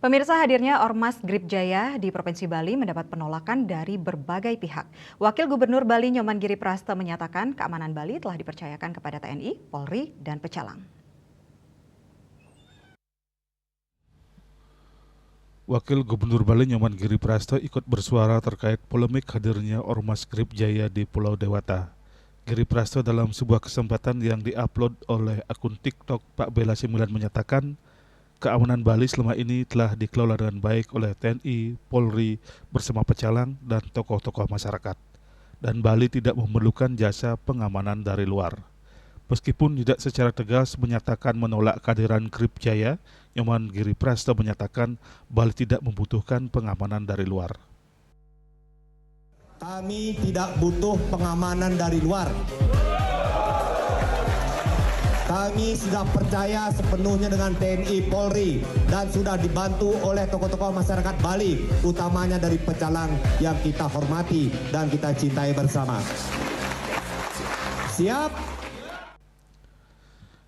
Pemirsa, hadirnya Ormas Grip Jaya di Provinsi Bali mendapat penolakan dari berbagai pihak. Wakil Gubernur Bali Nyoman Giriprastha menyatakan keamanan Bali telah dipercayakan kepada TNI, Polri, dan Pecalang. Wakil Gubernur Bali Nyoman Giriprastha ikut bersuara terkait polemik hadirnya Ormas Grip Jaya di Pulau Dewata. Giriprastha dalam sebuah kesempatan yang diupload oleh akun TikTok Pak Bela 9 menyatakan keamanan Bali selama ini telah dikelola dengan baik oleh TNI, Polri, bersama Pecalang dan tokoh-tokoh masyarakat. Dan Bali tidak memerlukan jasa pengamanan dari luar. Meskipun tidak secara tegas menyatakan menolak kehadiran Grip Jaya, Nyoman Giriprastha menyatakan Bali tidak membutuhkan pengamanan dari luar. Kami tidak butuh pengamanan dari luar. Kami sudah percaya sepenuhnya dengan TNI, Polri, dan sudah dibantu oleh tokoh-tokoh masyarakat Bali, utamanya dari Pecalang yang kita hormati dan kita cintai bersama. Siap?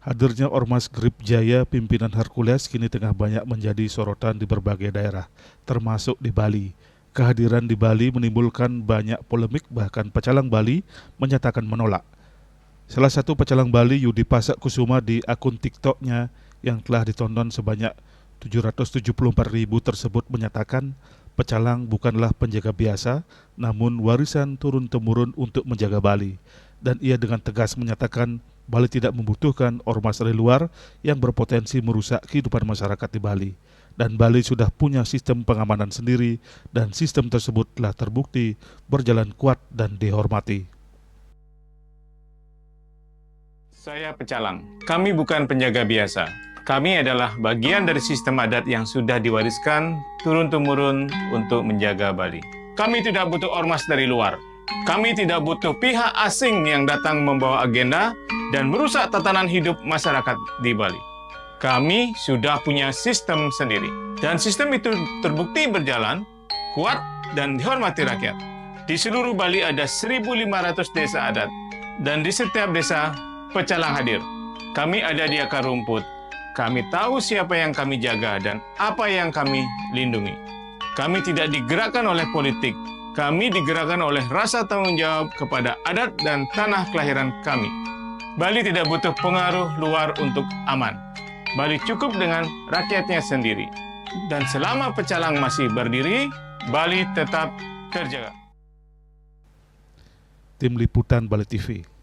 Hadirnya Ormas Grip Jaya pimpinan Hercules kini tengah banyak menjadi sorotan di berbagai daerah, termasuk di Bali. Kehadiran di Bali menimbulkan banyak polemik, bahkan Pecalang Bali menyatakan menolak. Salah satu Pecalang Bali, Yudi Pasak Kusuma, di akun TikToknya yang telah ditonton sebanyak 774.000 tersebut menyatakan Pecalang bukanlah penjaga biasa, namun warisan turun-temurun untuk menjaga Bali. Dan ia dengan tegas menyatakan Bali tidak membutuhkan ormas dari luar yang berpotensi merusak kehidupan masyarakat di Bali. Dan Bali sudah punya sistem pengamanan sendiri dan sistem tersebut telah terbukti berjalan kuat dan dihormati. Saya Pecalang. Kami bukan penjaga biasa. Kami adalah bagian dari sistem adat yang sudah diwariskan turun-temurun untuk menjaga Bali. Kami tidak butuh ormas dari luar. Kami tidak butuh pihak asing yang datang membawa agenda dan merusak tatanan hidup masyarakat di Bali. Kami sudah punya sistem sendiri. Dan sistem itu terbukti berjalan, kuat, dan dihormati rakyat. Di seluruh Bali ada 1.500 desa adat. Dan di setiap desa, Pecalang hadir. Kami ada di akar rumput. Kami tahu siapa yang kami jaga dan apa yang kami lindungi. Kami tidak digerakkan oleh politik. Kami digerakkan oleh rasa tanggung jawab kepada adat dan tanah kelahiran kami. Bali tidak butuh pengaruh luar untuk aman. Bali cukup dengan rakyatnya sendiri. Dan selama Pecalang masih berdiri, Bali tetap terjaga. Tim Liputan Bali TV.